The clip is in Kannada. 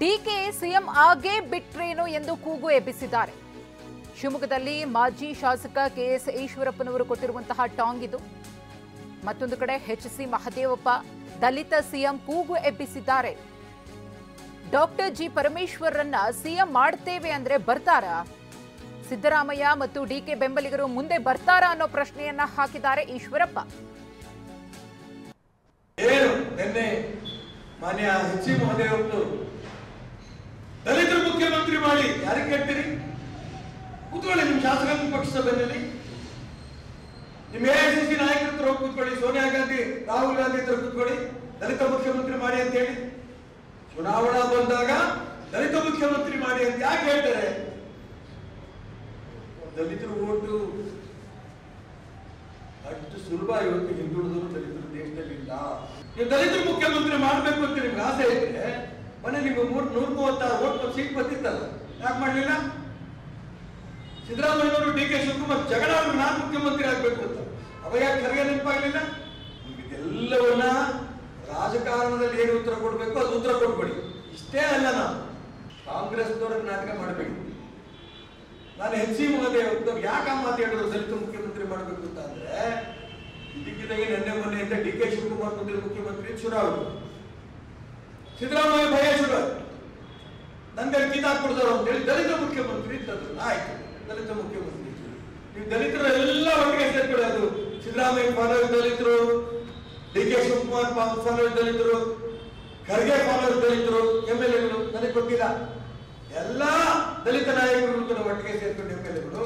ಡಿಕೆ ಸಿಎಂ ಆಗೇ ಬಿಟ್ರೇನೋ ಎಂದು ಕೂಗು ಎಬ್ಬಿಸಿದ್ದಾರೆ. ಶಿವಮೊಗ್ಗದಲ್ಲಿ ಮಾಜಿ ಶಾಸಕ ಕೆಎಸ್ ಈಶ್ವರಪ್ಪನವರು ಕೊಟ್ಟಿರುವಂತಹ ಟಾಂಗ್ ಇದು. ಮತ್ತೊಂದು ಕಡೆ ಎಚ್ಸಿ ಮಹದೇವಪ್ಪ ದಲಿತ ಸಿಎಂ ಕೂಗು ಎಬ್ಬಿಸಿದ್ದಾರೆ. ಡಾಕ್ಟರ್ ಜಿ ಪರಮೇಶ್ವರರನ್ನ ಸಿಎಂ ಮಾಡ್ತೇವೆ ಅಂದ್ರೆ ಬರ್ತಾರಾ? ಸಿದ್ದರಾಮಯ್ಯ ಮತ್ತು ಡಿಕೆ ಬೆಂಬಲಿಗರು ಮುಂದೆ ಬರ್ತಾರಾ ಅನ್ನೋ ಪ್ರಶ್ನೆಯನ್ನ ಹಾಕಿದ್ದಾರೆ ಈಶ್ವರಪ್ಪ. ಮಾನ್ಯ ಎಚ್.ಸಿ. ಮಹದೇವಪ್ಪನವರು ದಲಿತರು ಮುಖ್ಯಮಂತ್ರಿ ಮಾಡಿ ಯಾರಿಗೆ ಕೇಳ್ತೀರಿ? ಕೂತ್ಕೊಳ್ಳಿ, ನಿಮ್ಮ ಶಾಸಕಾಂಗ ಪಕ್ಷದ ಬೆನ್ನಲ್ಲಿ ನಿಮ್ಮ ಎಐಸಿಸಿ ನಾಯಕರು ಹೋಗಿ ಕೂತ್ಕೊಳ್ಳಿ, ಸೋನಿಯಾ ಗಾಂಧಿ ರಾಹುಲ್ ಗಾಂಧಿ ಹತ್ರ ಕೂತ್ಕೊಳ್ಳಿ, ದಲಿತ ಮುಖ್ಯಮಂತ್ರಿ ಮಾಡಿ ಅಂತ ಹೇಳಿ. ಚುನಾವಣಾ ಬಂದಾಗ ದಲಿತ ಮುಖ್ಯಮಂತ್ರಿ ಮಾಡಿ ಅಂತ ಯಾಕೆ ಹೇಳ್ತಾರೆ? ದಲಿತರು ಓಟು ಅಷ್ಟು ಸುಲಭ ಇವತ್ತು ಹಿಂದುಳಿದವರು ದಲಿತರು ದೇಶದಲ್ಲಿ ಇಲ್ಲ. ನೀವು ದಲಿತರು ಮುಖ್ಯಮಂತ್ರಿ ಮಾಡಬೇಕು ಅಂತ ನಿಮ್ಗೆ ಆಸೆ ಇದ್ರೆ ಮನೆ ನಿಮ್ಗೆ 136 ಓಟ್ ಸೀಟ್ ಬಂದಿತ್ತಲ್ಲ, ಯಾಕೆ ಮಾಡಲಿಲ್ಲ? ಸಿದ್ದರಾಮಯ್ಯನವರು ಡಿ ಕೆ ಶಿವಕುಮಾರ್ ಜಗಳ ನಾನು ಮುಖ್ಯಮಂತ್ರಿ ಆಗ್ಬೇಕು ಅಂತ ಅವ ಯಾಕೆ ಖರ್ಗೆ ನೆನಪಾಗಲಿಲ್ಲ? ಇದೆಲ್ಲವನ್ನ ರಾಜಕಾರಣದಲ್ಲಿ ಏನು ಉತ್ತರ ಕೊಡ್ಬೇಕು ಅದು ಉತ್ತರ ಕೊಡ್ಬೇಡಿ. ಇಷ್ಟೇ ಅಲ್ಲ, ನಾವು ಕಾಂಗ್ರೆಸ್ನವ್ರಿಗೆ ನಾಟಕ ಮಾಡಬೇಕು. ನಾನು ಎಚ್.ಸಿ. ಮಹದೇವಪ್ಪನವ್ರು ಯಾಕೆ ಮಾತು ಹೇಳಿದ್ರು ದಲಿತ ಮುಖ್ಯಮಂತ್ರಿ ಮಾಡಬೇಕು ಅಂತ ಅಂದ್ರೆ, ಇದಕ್ಕಿದ್ದಾಗೆ ನಿನ್ನೆ ಮೊನ್ನೆಯಿಂದ ಡಿ ಕೆ ಶಿವಕುಮಾರ್ ಮುಂದಿನ ಮುಖ್ಯಮಂತ್ರಿ ಶುರು ಆಗುದು, ಸಿದ್ದರಾಮಯ್ಯ ಭಯ ಶುರು ಆಯ್ತು, ನಂಗೆ ಕಿತ್ತಾಕ್ಬಿಡ್ತಾರೋ ಅಂತೇಳಿ ದಲಿತ ಮುಖ್ಯಮಂತ್ರಿ ಅಂತಂದ್ರು. ಆಯ್ತು, ದಲಿತ ಮುಖ್ಯಮಂತ್ರಿ. ನೀವು ದಲಿತರು ಎಲ್ಲ ಒಟ್ಟಿಗೆ ಸೇರ್ಕೊಳ್ಳಿ. ಅದು ಸಿದ್ದರಾಮಯ್ಯ ಫಾಲೋವರ್ ದಲಿತರು, ಡಿ ಕೆ ಶಿವಕುಮಾರ್ ಫಾಲೋವರ್ ದಲಿತರು, ಖರ್ಗೆ ಫಾಲೋವರ್ ದಲಿತರು, MLA ಗಳು, ನನಗೆ ಗೊತ್ತಿಲ್ಲ. ಎಲ್ಲಾ ದಲಿತ ನಾಯಕರು ಕೂಡ ಒಟ್ಟಿಗೆ ಸೇರ್ಕೊಂಡು MLA ಗಳು